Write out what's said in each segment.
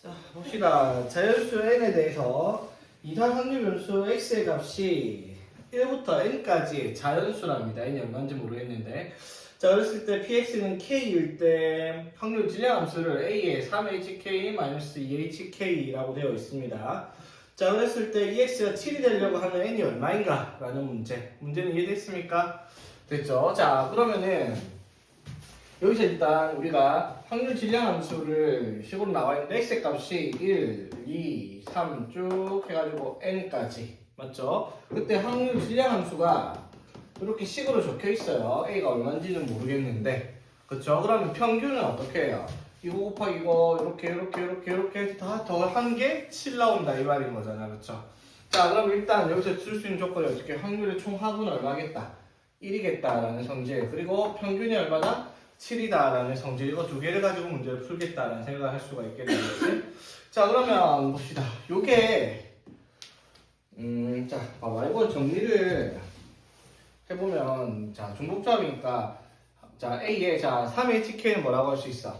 자, 봅시다. 자연수 n에 대해서 이산 확률 변수 x의 값이 1부터 n까지 자연수랍니다. n이 얼마인지 모르겠는데. 자, 그랬을 때 px는 k일 때 확률 질량함수를 a에 3hk-2hk라고 되어 있습니다. 자, 그랬을 때 ex가 7이 되려고 하면 n이 얼마인가? 라는 문제. 문제는 이해됐습니까? 됐죠? 자, 그러면은 여기서 일단 우리가 확률 질량 함수를 식으로 나와 있는데 x의 값이 1, 2, 3 쭉 해가지고 n까지 맞죠? 그때 확률 질량 함수가 이렇게 식으로 적혀 있어요. a가 얼마인지는 모르겠는데 그쵸? 그러면 평균은 어떻게 해요? 이거 곱하기 이거 이렇게 해서 다 더한 게 7 나온다 이 말인 거잖아 그쵸? 자 그럼 일단 여기서 쓸 수 있는 조건이 어떻게 확률의 총합은 얼마겠다? 1이겠다라는 성질 그리고 평균이 얼마다? 7이다라는 성질 이거 두 개를 가지고 문제를 풀겠다라는 생각을 할 수가 있겠네요. 자 그러면 봅시다. 요게 자 봐봐 이거 정리를 해보면 자 중복조합이니까 자 A에 자 3HK는 뭐라고 할 수 있어?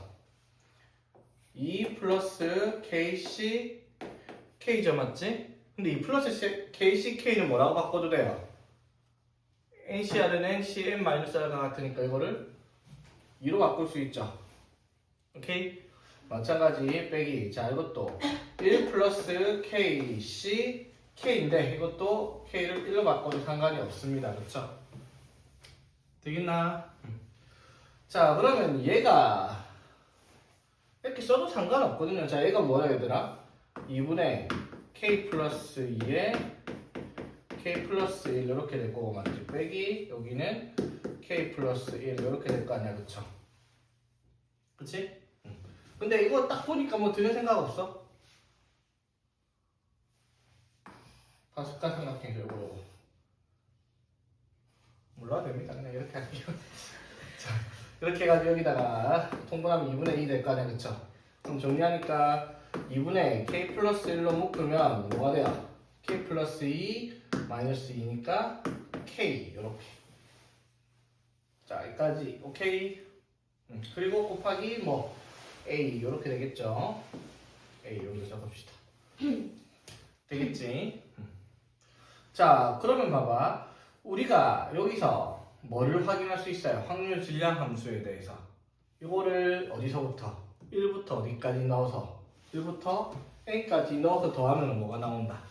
2 플러스 KC K죠 맞지? 근데 2 플러스 KCK는 뭐라고 바꿔도 돼요? NCR은 NCN-R과 같으니까 이거를 2로 바꿀 수 있죠. 오케이? 마찬가지 빼기. 자 이것도 1 플러스 KC K인데 이것도 K를 1로 바꿔도 상관이 없습니다. 그렇죠? 되겠나? 자 그러면 얘가 이렇게 써도 상관없거든요. 자 얘가 뭐야 얘들아? 2분의 K 플러스 2에 K 플러스 1 이렇게 될 거고 맞지? 빼기 여기는 K 플러스 1 이렇게 될 거 아니야 그쵸? 그치? 근데 이거 딱 보니까 뭐 드는 생각 없어? 파스칼 삼각형 결국 몰라도 됩니다. 그냥 이렇게 할게요. 자, 이렇게 해가지고 여기다가 통분하면 2분의 2 될 거 아니야 그쵸? 그럼 정리하니까 2분의 K 플러스 1로 묶으면 뭐가 돼요? K 플러스 2 마이너스 2니까 K 이렇게 자 여기까지 오케이 그리고 곱하기 뭐 A 이렇게 되겠죠 A 여기서 적읍시다 되겠지 자 그러면 봐봐 우리가 여기서 뭐를 확인할 수 있어요 확률 질량 함수에 대해서 이거를 어디서부터 1부터 어디까지 넣어서 1부터 N까지 넣어서 더하면 뭐가 나온다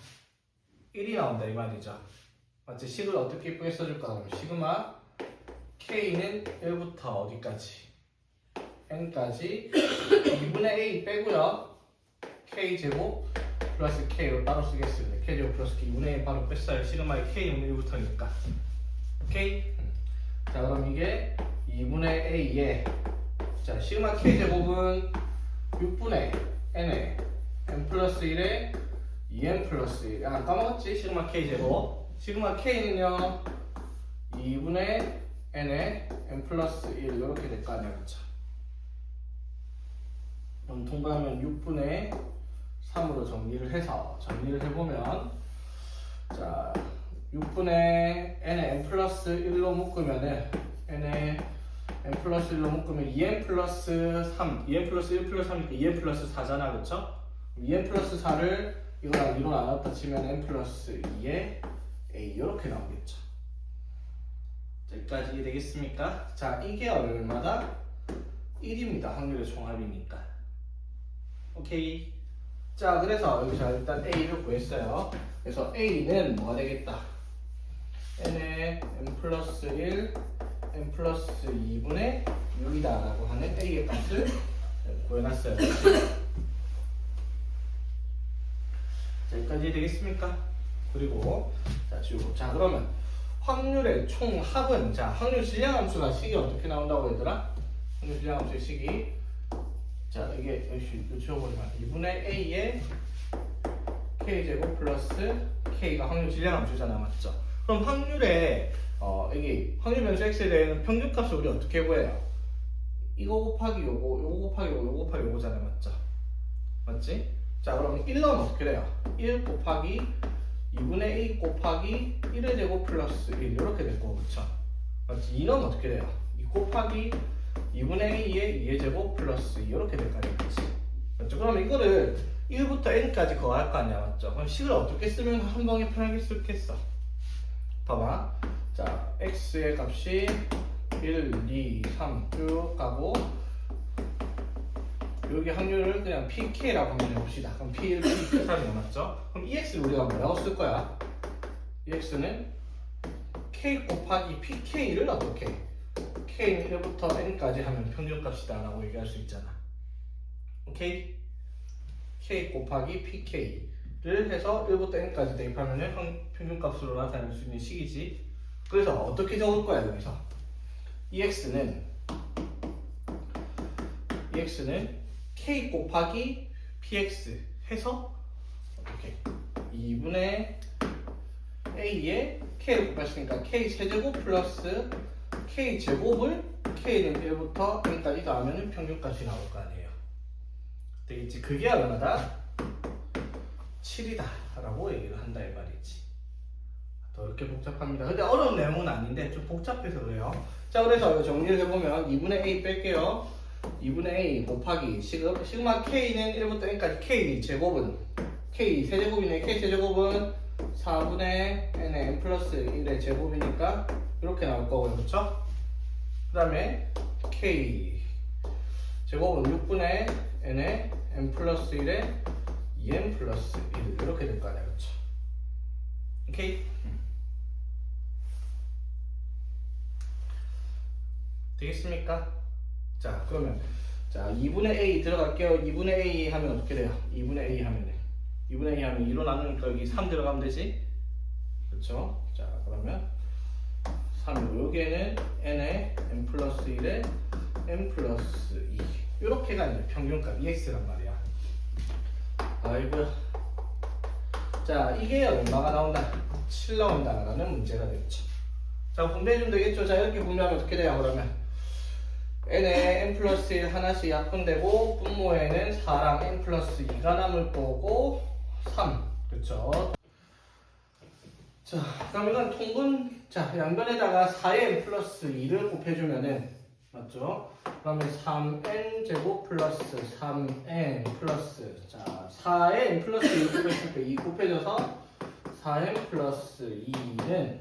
1이 나온다 이 말이죠 맞지 식을 어떻게 예쁘게 써줄까 그러면 시그마 K는 1부터 어디까지? N까지 2분의 A 빼고요. K제곱 플러스 K로 따로 쓰겠습니다. K제곱 플러스 K 2분의 A 바로 뺐어요. 시그마의 K는 1부터니까. 오케이? 자 그럼 이게 2분의 A에 자 시그마 K제곱은 6분의 N에 N 플러스 1에 2N 플러스 1 아 까먹었지? 시그마 K제곱 시그마 K는요 2분의 n에 n 플러스 1 이렇게 될 거 아니야 그쵸? 그럼 통분하면 6분의 3으로 정리를 해서 정리를 해보면 자 6분의 n에 n 플러스 1로 묶으면은 n에 n 플러스 1로 묶으면 2n 플러스 3 2n 플러스 1 플러스 3이니까 2n 플러스 4잖아 그쵸? 2n 플러스 4를 이거랑 2로 나눴다 치면 n 플러스 2에 a 이렇게 나오겠죠 여기까지 되겠습니까? 자, 이게 얼마다? 1입니다. 확률의 총합이니까. 오케이. 자, 그래서 여기서 일단 A를 구했어요. 그래서 A는 뭐가 되겠다? N에 N 플러스 1, N 플러스 2분의 6이다 라고 하는 A의 값을 구해놨어요. 자, 여기까지 되겠습니까? 그리고 자, 지우고. 자, 그러면 확률의 총합은 자 확률 질량함수가 식이 어떻게 나온다고 얘들아? 확률 질량함수의 식이 자 이게 역시 지워버리면 2분의 A에 K제곱 플러스 K가 확률 질량함수잖아 맞죠? 그럼 확률의 이게 확률 변수 X에 대한 평균값을 우리 어떻게 구해요? 이거 곱하기 요거 곱하기 요거 곱하기 요거잖아 맞죠? 맞지? 자 그럼 1은 어떻게 돼요? 1 곱하기 2분의 A 곱하기 1의 제곱 플러스 1 이렇게 될 거고 그쵸? 맞지? 2는 어떻게 돼요? 2 곱하기 2분의 A의 2의 제곱 플러스 2 이렇게 될 거 아니겠지? 맞죠? 맞죠? 그러면 이거를 1부터 n까지 거할 거 아니야, 맞죠? 그럼 식을 어떻게 쓰면 한 방에 편하게 쓰겠어? 봐봐. 자, x의 값이 1, 2, 3 쭉 가고 여기 확률을 그냥 pk라고 한번 해봅시다. 그럼 p1, p2, p3이 맞죠? 그럼 ex를 우리가 뭐라고 쓸 거야? ex는 k 곱하기 pk를 어떻게 해? k는 1부터 n까지 하면 평균값이다 라고 얘기할 수 있잖아. 오케이? k 곱하기 pk를 해서 1부터 n까지 대입하면 평균값으로 나타낼 수 있는 식이지. 그래서 어떻게 적을 거야 여기서? ex는 k 곱하기 px 해서 어떻게 2분의 a에 k를 곱했으니까 k 세제곱 플러스 k 제곱을 k는 1부터 n까지 더하면 평균값이 나올 거 아니에요. 되겠지? 그게 얼마다? 7이다 라고 얘기를 한다 이 말이지. 더 이렇게 복잡합니다. 근데 어려운 내용은 아닌데 좀 복잡해서 그래요. 자, 그래서 정리를 해보면 2분의 a 뺄게요. 2분의 a 곱하기 시그마 k는 1부터 n까지 k 제곱은 k 세제곱이네. k 세제곱은 4분의 n의 n 플러스 1의 제곱이니까 이렇게 나올 거고요. 그렇죠? 그 다음에 k 제곱은 6분의 n의 n 플러스 1의 2n 플러스 1 이렇게 될 거 아니야. 그렇죠? 오케이? 되겠습니까? 자, 그러면 자 2분의 a 들어갈게요. 2분의 a 하면 어떻게 돼요? 2분의 a 하면 2로 나누니까 여기 3 들어가면 되지? 그렇죠? 자, 그러면 3이고 여기에는 n의 n 플러스 1에 n 플러스 2 이렇게가 이제 평균값 ex란 말이야. 아이고. 자, 이게 얼마가 나온다? 7 나온다라는 문제가 되겠죠. 자, 분배해주면 되겠죠? 자, 이렇게 분배하면 어떻게 돼요? 그러면 n에 n 플러스 1 하나씩 약분되고 분모에는 4랑 n 플러스 2가 남을 거고 3 그렇죠? 자, 그럼 이건 통분 자 양변에다가 4의 n 플러스 2를 곱해주면은 맞죠? 그러면 3n 제곱 플러스 3n 플러스 자 4의 n 플러스 2 곱했을 때 2 곱해져서 4n 플러스 2는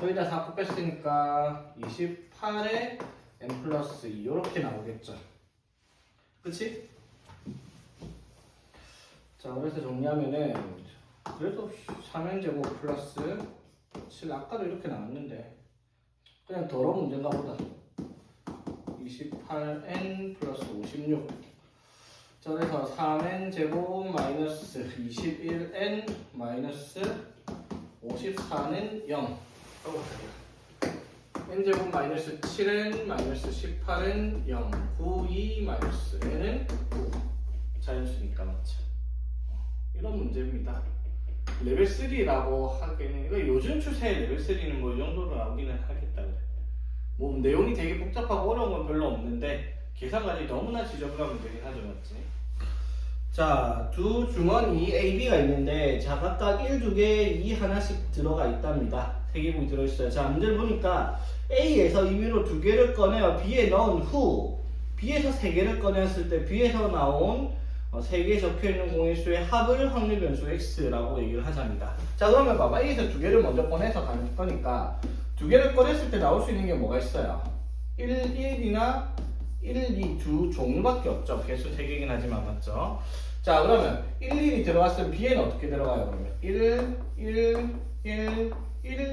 여기다 4 곱했으니까 28에 n 플러스 2 이렇게 나오겠죠. 그치? 자, 그래서 정리하면은 그래도 3n 제곱 플러스 7 아까도 이렇게 나왔는데 그냥 더러운 문제인가 보다. 28n 플러스 56 자, 그래서 3n 제곱 마이너스 21n 마이너스 54는 0 n제곱 마이너스 7n 마이너스 18은 0 9, 2 마이너스 n은 9 자연수니까 맞죠? 이런 문제입니다. 레벨 3라고 하기에는 이거 요즘 추세의 레벨 3는 뭐 이 정도로 나오기는 하겠다 그래. 뭐 내용이 되게 복잡하고 어려운 건 별로 없는데 계산까지 너무나 지저분한 문제긴 하죠, 맞지? 자, 두 주머니 A, B가 있는데 자 각각 1, 2개, 2 하나씩 들어가 있답니다. 3개분이 들어있어요. 자, 문제를 보니까 A에서 임의로 2개를 꺼내어 B에 넣은 후 B에서 3개를 꺼냈을 때 B에서 나온 3개 적혀있는 공인수의 합을 확률 변수 X라고 얘기를 하자입니다. 자, 그러면 봐봐. A에서 2개를 먼저 꺼내서 가는 거니까 2개를 꺼냈을 때 나올 수 있는 게 뭐가 있어요? 1, 1이나 1, 2 두 종류밖에 없죠. 개수 3개긴 하지만 맞죠? 자, 그러면 1, 1이 들어갔으면 B에는 어떻게 들어가요? 그러면 1, 1, 1, 1,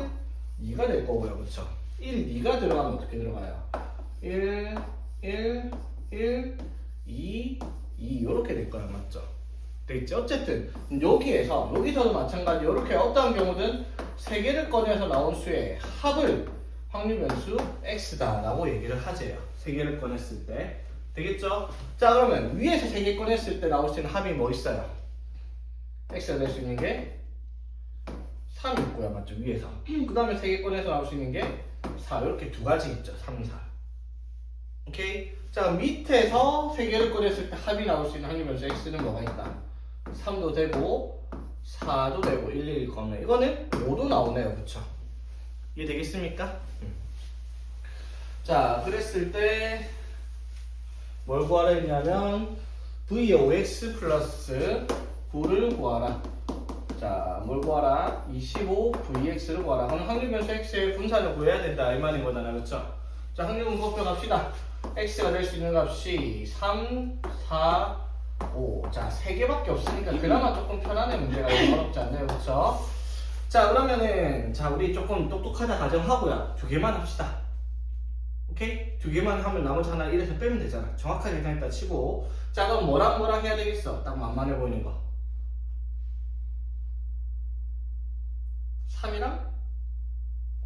2가 될 거고요. 그렇죠? 1, 2가 들어가면 어떻게 들어가요? 1, 1, 1, 2, 2 이렇게 될 거야. 맞죠? 되겠죠? 어쨌든 여기서도 마찬가지 이렇게 어떠한 경우든 3개를 꺼내서 나온 수의 합을 확률 변수 X다 라고 얘기를 하재요. 3개를 꺼냈을 때 되겠죠? 자, 그러면 위에서 3개 꺼냈을 때 나올 수 있는 합이 뭐 있어요? X가 될 수 있는 게 3 있고요. 맞죠? 위에서 그 다음에 3개 꺼내서 나올 수 있는 게 4 이렇게 두 가지 있죠. 3, 4 오케이? 자, 밑에서 3개를 꺼냈을 때 합이 나올 수 있는 확률 변수 X는 뭐가 있다? 3도 되고 4도 되고 1, 1 꺼내 이거는 5도 나오네요. 그쵸? 이해 되겠습니까? 자, 그랬을 때 뭘 구하라 했냐면 v의 5x 플러스 9를 구하라. 자, 뭘 구하라? 25vx를 구하라. 그럼 확률 변수 x의 분산을 구해야 된다 이 말인 거잖아, 그렇죠? 자, 확률 분법표 갑시다. x가 될 수 있는 값이 3, 4, 5. 자, 3개밖에 없으니까 그나마 조금 편안해. 문제가 너무 어렵지 않네요, 그렇죠? 자, 그러면은 자, 우리 조금 똑똑하다 가정하고요. 2개만 합시다. 오케이? 2개만 하면 나머지 하나 1에서 빼면 되잖아. 정확하게 그냥 일단 치고. 자, 그럼 뭐랑 해야 되겠어? 딱 만만해 보이는 거. 3이랑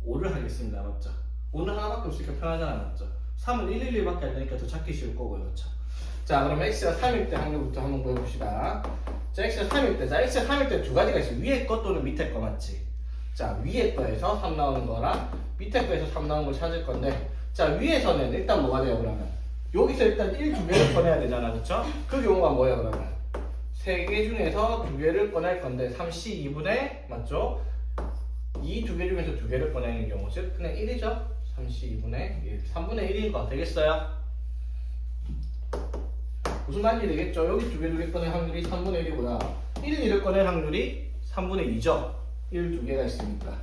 5를 하겠습니다. 맞죠? 5는 하나밖에 없으니까 편하잖아. 맞죠? 3은 111밖에 안 되니까 더 찾기 쉬울 거고요. 그렇죠? 자, 그럼 x가 3일 때 확률부터 한번 보여봅시다. 자, x가 3일 때. 자, x가 3일 때 두 가지가 있어요. 위에 거 또는 밑에 거 맞지? 자, 위에 거에서 3 나오는 거랑 밑에 거에서 3 나오는 걸 찾을 건데, 자, 위에서는 일단 뭐가 돼요, 그러면? 여기서 일단 1, 2개를 꺼내야 되잖아, 그쵸? 그 경우가 뭐예요, 그러면? 3개 중에서 2개를 꺼낼 건데, 3c 2분의, 맞죠? 이 2개 중에서 2개를 꺼내는 경우, 즉, 그냥 1이죠? 3c 2분의 1. 3분의 1인 거 되겠어요? 무슨 말인지 되겠죠? 여기 2개 꺼낼 확률이 3분의 1이고요. 1, 2를 꺼낼 확률이 3분의 2죠? 1, 2개가 있으니까.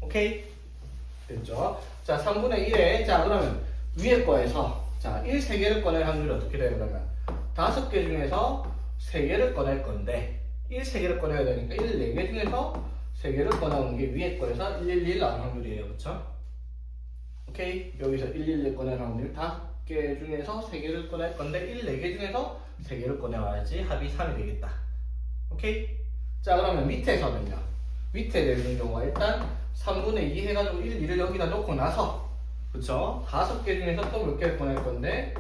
오케이? 됐죠? 자, 3분의 1에, 자, 그러면 위에 거에서, 자, 1, 3개를 꺼낼 확률이 어떻게 돼요, 그러면? 5개 중에서 3개를 꺼낼 건데, 1, 3개를 꺼내야 되니까 1, 4개 중에서 3개를 꺼내는 게 위에 거에서 1, 1, 1 나올 확률이에요, 그쵸? 오케이? 여기서 1, 1, 1 꺼낼 확률 5개 중에서 3개를 꺼낼 건데, 1, 4개 중에서 3개를 꺼내와야지 합이 3이 되겠다. 오케이? 자, 그러면 밑에서는요? 밑에 되는 경우가 일단 3분의 2 해가지고 1, 2를 여기다 놓고 나서, 그쵸? 5개 중에서 또 몇 개를 꺼낼 건데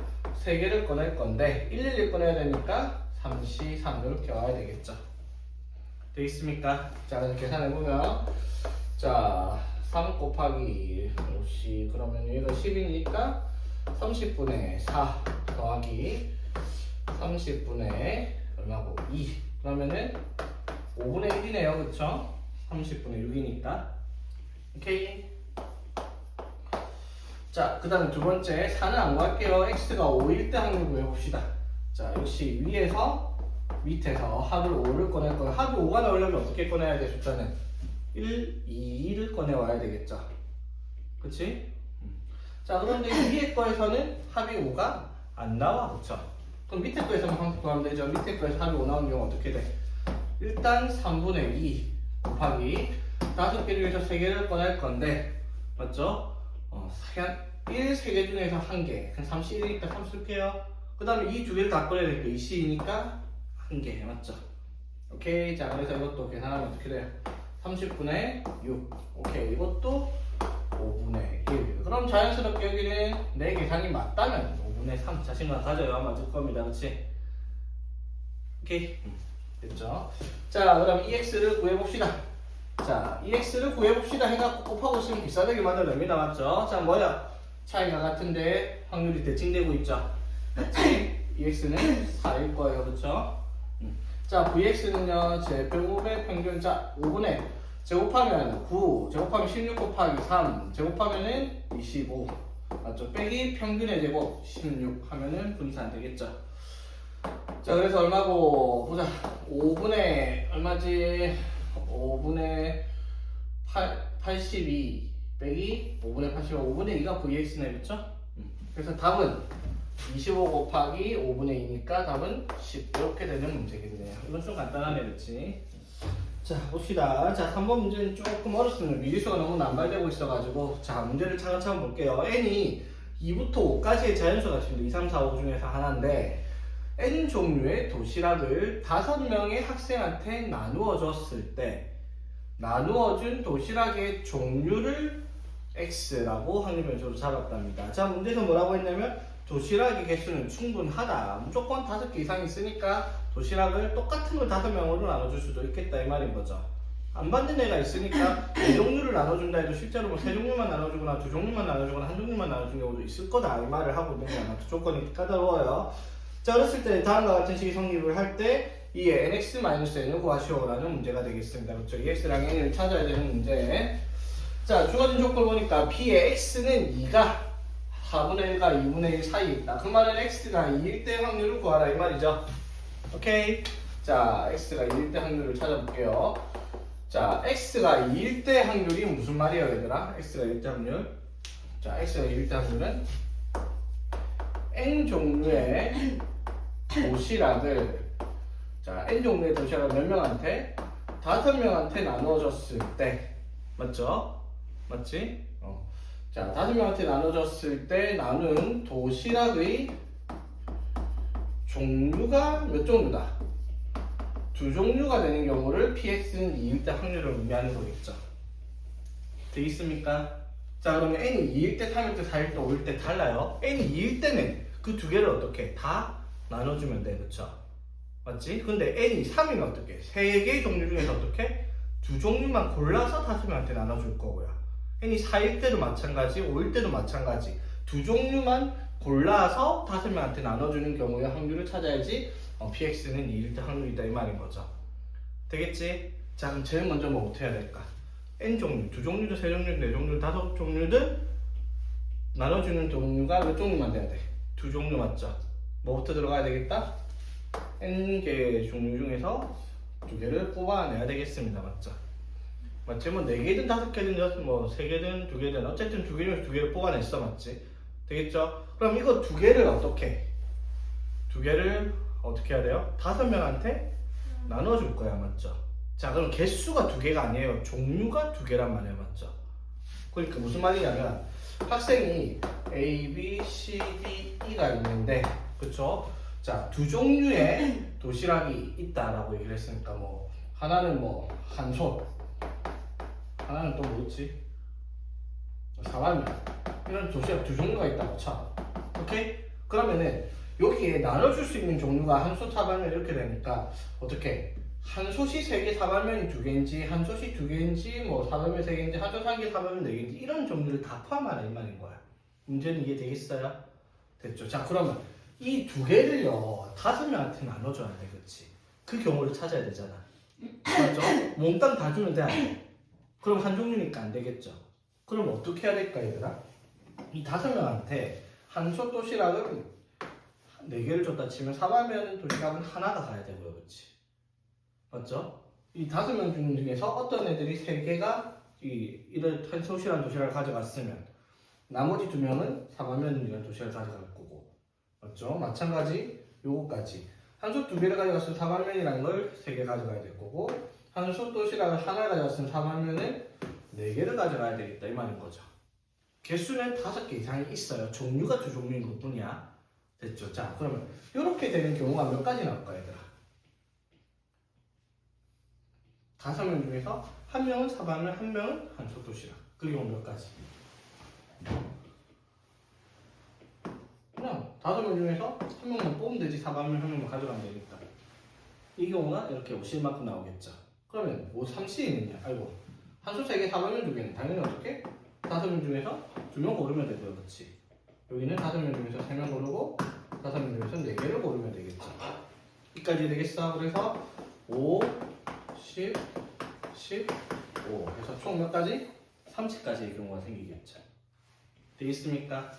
3개를 꺼낼 건데 1, 1, 1 꺼내야 되니까 3C, 3 이렇게 와야 되겠죠. 되겠습니까? 자, 그래서 계산해보면, 자, 3 곱하기 5C, 그러면 얘가 10이니까 30분의 4 더하기 30분의 얼마고? 2. 그러면은 5분의 1이네요, 그쵸? 30분의 6이니까. 오케이. 자, 그 다음에 두 번째 4는 안 구할게요. x가 5일 때 확률 구해봅시다. 자, 역시 위에서 밑에서 합을 5를 꺼낼 거예요. 합이 5가 나오려면 어떻게 꺼내야 돼? 숫자는 1, 2를 꺼내와야 되겠죠. 그치? 자, 그런데 위에 거에서는 합이 5가 안 나와, 그쵸? 그럼 밑에 거에서만 항상 구하면 되죠. 밑에 거에서 합이 5 나오는 경우 어떻게 돼? 일단 3분의 2 곱하기 5개 중에서 3개를 꺼낼 건데, 맞죠? 1, 3개 중에서 1개. 그냥 3C니까 3 쓸게요. 그 다음에 이 2개를 다 꺼내야 되니까 2C니까 1개. 맞죠? 오케이. 자, 그래서 이것도 계산하면 어떻게 돼요? 30분의 6. 오케이. 이것도 5분의 1. 그럼 자연스럽게 여기는 내 계산이 맞다면 5분의 3 자신감 가져야 맞을 겁니다. 그치? 오케이. 됐죠? 자, 그럼 EX를 구해봅시다. 자, EX를 구해봅시다 해갖고 곱하고 있으면 비싸되게 만들어냅니다. 맞죠? 자, 뭐야? 차이가 같은데 확률이 대칭되고 있죠? 맞지? EX는 4일 거예요. 그렇죠? 자, VX는요, 제곱의 평균. 자, 5분의 제곱하면 9, 제곱하면 16 곱하기 3, 제곱하면은 25. 맞죠? 빼기 평균의 제곱 16 하면은 분산 되겠죠? 자, 그래서 얼마고? 보자. 5분의 얼마지? 5분의 82 빼기 5분의 85. 5분의 2가 VX네, 그쵸? 그래서 답은 25 곱하기 5분의 2니까 답은 10. 이렇게 되는 문제겠네요. 이건 좀 간단하네, 그치? 자, 봅시다. 자, 3번 문제는 조금 어렵습니다. 미지수가 너무 남발되고 있어가지고. 자, 문제를 차근차근 볼게요. n이 2부터 5까지의 자연수가 있습니다. 2, 3, 4, 5 중에서 하나인데, N 종류의 도시락을 5명의 학생한테 나누어 줬을 때 나누어준 도시락의 종류를 X라고 확률 변수로 잡았답니다. 자, 문제에서 뭐라고 했냐면 도시락의 개수는 충분하다. 무조건 5개 이상 있으니까 도시락을 똑같은 걸 5명으로 나눠줄 수도 있겠다 이 말인 거죠. 안 받는 애가 있으니까 4종류를 나눠준다 해도 실제로 뭐 3종류만 나눠주거나 2종류만 나눠주거나 1종류만 나눠준 경우도 있을 거다 이 말을 하고 있는 거야. 조건이 까다로워요. 자, 그랬을 때 다음과 같은 식이 성립을 할 때 이 nx-n을 구하시오라는 문제가 되겠습니다. 그렇죠? ex랑 n을 찾아야 되는 문제. 자, 주어진 조건을 보니까 b의 x는 2가 4분의 1과 2분의 1 사이에 있다. 그 말은 x가 2일 때 확률을 구하라 이 말이죠. 오케이. 자, x가 2일 때 확률을 찾아볼게요. 자, x가 2일 때 확률이 무슨 말이에요, 얘들아? x가 2일 때 확률. 자, x가 2일 때 확률은 n 종류의 도시락을 자, n 종류의 도시락을 몇 명한테? 5명한테 나눠줬을 때 맞죠? 맞지? 자, 5명한테 나눠줬을 때 나눈 도시락의 종류가 몇 종류다? 2종류가 되는 경우를 px는 2일 때 확률을 의미하는 거겠죠. 되겠습니까? 자, 그러면 n이 2일 때, 3일 때, 4일 때, 5일 때 달라요. n이 2일 때는 그 두 개를 어떻게? 다 나눠주면 돼. 그쵸? 맞지? 근데 n이 3이면 어떻게? 3개의 종류 중에서 어떻게? 2종류만 골라서 5명한테 나눠줄 거고요. n이 4일 때도 마찬가지, 5일 때도 마찬가지. 2종류만 골라서 5명한테 나눠주는 경우의 확률을 찾아야지 px는 2일 때 확률이다 이 말인 거죠. 되겠지? 자, 그럼 제일 먼저 뭐부터 해야 될까? n 종류, 2종류든 3종류든 4종류든 5종류든 나눠주는 종류가 몇 종류만 돼야 돼? 2종류 맞죠? 뭐부터 들어가야 되겠다? n개의 종류 중에서 2개를 뽑아내야 되겠습니다. 맞죠? 맞지? 뭐 4개든 5개든 뭐 3개든 2개든 어쨌든 2개 중에서 2개를 뽑아냈어. 맞지? 되겠죠? 그럼 이거 2개를 어떻게? 2개를 어떻게 해야 돼요? 5명한테 나눠줄 거야. 맞죠? 자, 그럼 개수가 2개가 아니에요. 종류가 2개란 말이에요. 맞죠? 그러니까 무슨 말이냐면 학생이 A, B, C, D, E가 있는데 그쵸? 자, 2종류의 도시락이 있다라고 얘기를 했으니까 뭐 하나는 뭐 한솥, 하나는 또 뭐였지? 사발면 이런 도시락 2종류가 있다고 쳐. 오케이? 그러면은 여기에 나눠줄 수 있는 종류가 한솥, 사발면 이렇게 되니까 어떻게? 한솥이 3개, 사발면이 2개인지 한솥이 2개인지 뭐 사발면 3개인지 한솥 1개, 사발면 4개인지 이런 종류를 다 포함하라 이 말인 거야. 문제는 이해되겠어요? 됐죠? 자, 그러면 이 2개를요 5명한테 나눠줘야 돼. 그치? 그 경우를 찾아야 되잖아. 맞죠? 몽땅 다 주면 돼, 안 돼? 그럼 한 종류니까 안 되겠죠? 그럼 어떻게 해야 될까 얘들아? 이 5명한테 한솥 도시락을 4개를 줬다 치면 사발면 도시락은 하나가 가야 되고요. 그치? 맞죠? 이 5명 중에서 어떤 애들이 3개가 이런 한솥이라는 도시락을 가져갔으면 나머지 2명은 사발면이라는 도시락을 가져갈 거고 맞죠? 마찬가지 요거까지 한솥 2개를 가져갔으면 사발면이라는 걸 3개 가져가야 될 거고 한솥 도시락을 하나 가져갔으면 사발면을 4개를 가져가야 되겠다 이 말인 거죠. 개수는 5개 이상이 있어요. 종류가 2종류인 것 뿐이야. 됐죠? 자, 그러면 이렇게 되는 경우가 몇 가지 나올까 얘들아? 5명 중에서 1명은 사발면, 1명은 한솥 도시락. 그 경우 몇 가지? 그냥 5명 중에서 1명만 뽑으면 되지. 사발면 1명만 가져가면 되니까. 이 경우가 이렇게 오실만큼 나오겠죠. 그러면 뭐 3C는요? 아이고 한솥 3개, 사발면 2개는 당연히 어떻게? 5명 중에서 2명 고르면 되고요. 그렇지? 여기는 5명 중에서 3명 고르고 5명 중에서 4개를 고르면 되겠죠. 여기까지 되겠어. 그래서 5, 10, 15 해서 총 몇 가지? 30가지의 경우가 생기겠죠. 되겠습니까?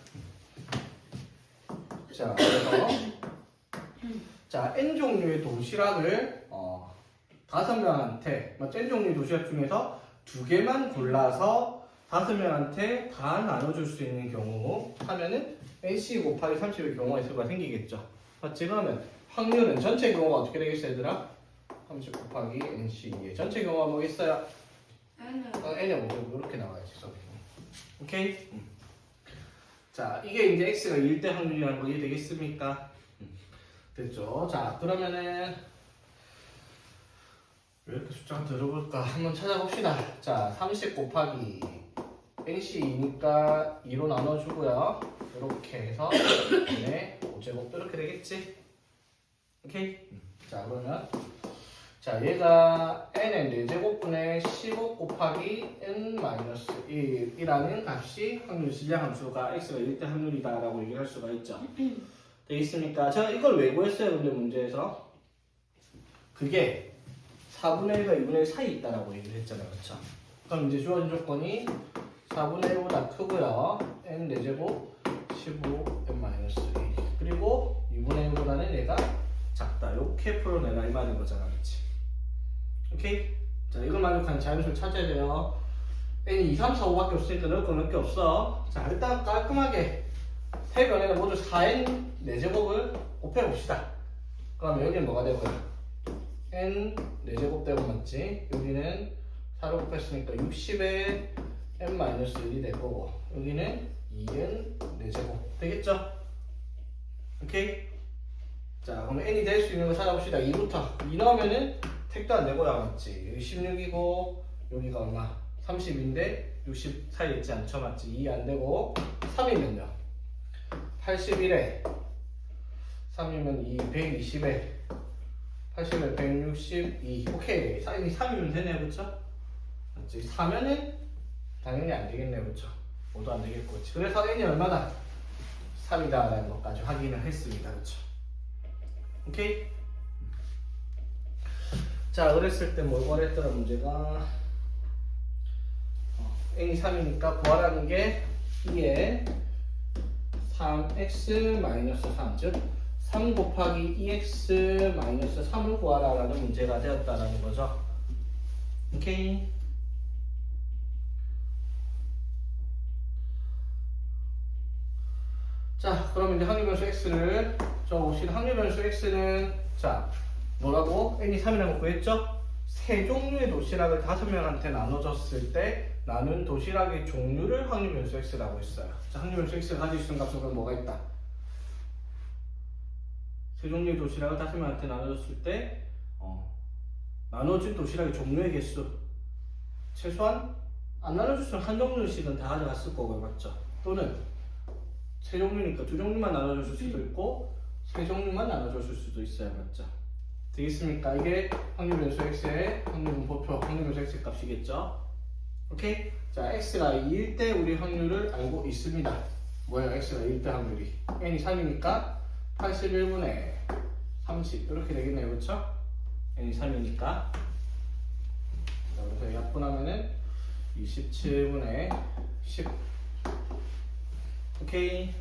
자, 그래서 자, N 종류의 도시락을 5명한테 N 종류의 도시락 중에서 2개만 골라서 5명한테 다 나눠줄 수 있는 경우 하면은 NC 곱하기 30의 경우가 수가 생기겠죠. 맞지? 그러면 확률은 전체 경우가 어떻게 되겠어요 얘들아? 30 곱하기 NC의 전체 경우가 뭐겠어요? N의 모습 이렇게 나와야지. 오케이? 자, 이게 이제 X가 1대 확률이라는 거 이해되겠습니까? 됐죠? 자, 그러면은 왜 이렇게 숫자가 들어볼까? 한번 찾아봅시다. 자, 30 곱하기 NC2니까 2로 나눠주고요. 이렇게 해서 네, 5제곱 이렇게 되겠지? 오케이? 자, 그러면 자, 얘가 n의 4제곱분의 15 곱하기 n-1이라는 값이 확률 질량 함수가 x가 1대 확률이다 라고 얘기할 수가 있죠. 되겠습니까? 제가 이걸 왜 구했어요? 근데 문제에서 그게 4분의 1과 2분의 1 사이에 있다라고 얘기를 했잖아요. 그렇죠? 그럼 이제 주어진 조건이 4분의 1보다 크고요. n 4제곱 15 n-1 그리고 2분의 1보다는 얘가 작다. 이렇게 풀어내라 이 말인 거잖아, 그렇지? 오케이? 자, 이걸 만족하는 자연수를 찾아야 돼요. n이 2, 3, 4, 5밖에 없으니까 넣을 건 몇 개 없어. 자, 일단 깔끔하게 세 변에는 모두 4n 4제곱을 곱해봅시다. 그러면 여기는 뭐가 되고요? n 4제곱 되고 맞지? 여기는 4로 곱했으니까 60에 n-1이 될 거고 여기는 2n 4제곱 되겠죠? 오케이? 자, 그럼 n이 될 수 있는 거 찾아봅시다. 2부터 2 넣으면은 택도 안 되고요, 맞지? 여기 16이고 여기가 얼마? 30인데 60 사이에 있지 않죠, 맞지? 2 안 되고 3이면요 81에 3이면 2 120에 80에 162 오케이. 사인이 3이면 되네요, 그쵸? 맞지? 4면은 당연히 안 되겠네요, 그쵸? 모두 안 되겠고, 그치? 그래서 n이 얼마다? 3이다 라는 것까지 확인을 했습니다, 그쵸? 오케이? 자, 그랬을 때 뭘 구하랬더라 문제가 n이 3이니까 구하라는 게 2에 3x-3 즉 3 곱하기 2x-3을 구하라 라는 문제가 되었다라는 거죠. 오케이? 자, 그럼 이제 확률변수 x를 적어봅시다. 확률변수 x는 자, 뭐라고? n이 3이라고 구했죠? 세 종류의 도시락을 5명한테 나눠줬을 때 나눈 도시락의 종류를 확률변수 x라고 했어요. 자, 확률변수 x가 가질 수 있는 값은 그럼 뭐가 있다? 세 종류의 도시락을 5명한테 나눠줬을 때 나눠진 도시락의 종류의 개수 최소한 안 나눠줬으면 한 종류씩은 다 가져갔을 거고요, 맞죠? 또는 세 종류니까 두 종류만 나눠줬을 수도 있고 세 종류만 나눠줬을 수도 있어요, 맞죠? 되겠습니까? 이게 확률변수 x의 확률분포표, 확률변수 x 값이겠죠? 오케이? 자, x가 2일 때 우리 확률을 알고 있습니다. 뭐예요? x가 2일 때 확률이 n이 3이니까 81분의 30 이렇게 되겠네요, 그렇죠? n이 3이니까 자, 그래서 약분하면은 27분의 10 오케이.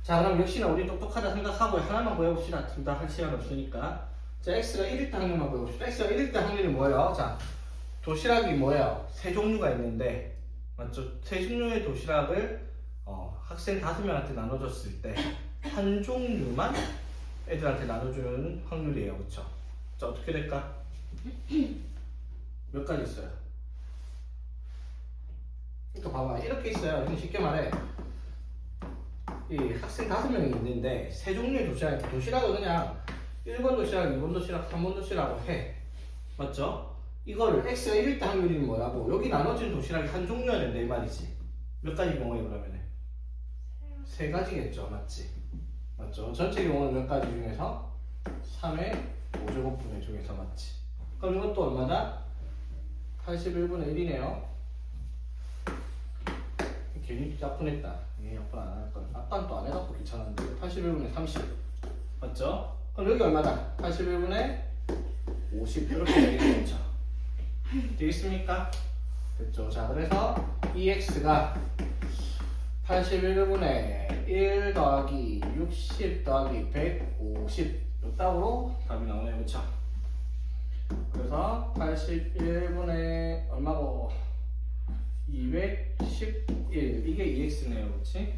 자, 그럼 역시나 우리 똑똑하다 생각하고 하나만 구해봅시다. 둘 다 할 시간 없으니까. 자, x가 1일 때 확률만 구해봅시다. x가 1일 때 확률이 뭐예요? 자, 도시락이 뭐예요? 세 종류가 있는데 맞죠? 세 종류의 도시락을 학생 5명한테 나눠줬을 때 한 종류만 애들한테 나눠주는 확률이에요, 그쵸? 자, 어떻게 될까? 몇 가지 있어요? 그러니까 봐봐, 이렇게 있어요. 이렇게 쉽게 말해. 이 학생 5명이 있는데 세 종류의 도시락을 그냥 1번 도시락, 2번 도시락, 3번 도시락으로 해. 맞죠? 이거를 x가 1일 때 확률이 뭐라고? 여기 나눠진 도시락이 한 종류여야 된다 이 말이지. 몇 가지 경우에 그러면? 세 가지겠죠, 맞지? 맞죠? 전체 경우는 몇 가지 중에서 3의 5제곱분의 중에서 맞지? 그럼 이건 또 얼마다? 81분의 1이네요. 괜히 약분했다. 이게 약분 안 할 거야. 아까는 또 안 해갖고 귀찮았는데 81분의 30 맞죠? 그럼 여기 얼마다? 81분의 50 이렇게 되겠죠? 되겠습니까? 됐죠? 자, 그래서 EX가 81분의 1 더하기 60 더하기 150 이따구로 답이 나오네요, 그쵸? 그래서 81분의 얼마고? 211 이게 EX네요, 그치?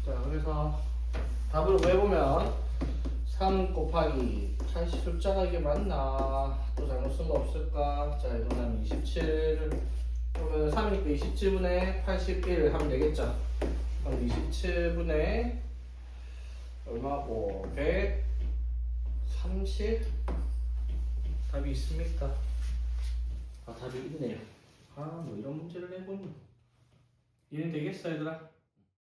자, 그래서 답을 구해보면 3 곱하기 80 숫자가 이게 맞나? 또 잘못 쓴 거 없을까? 자, 이거는 27 그러면 3이니까 27분의 81 하면 되겠죠? 그럼 27분의 얼마고? 130 답이 있습니까? 아, 답이 있네요. 아, 뭐 이런 문제를 내보니 이해는 되겠어, 얘들아?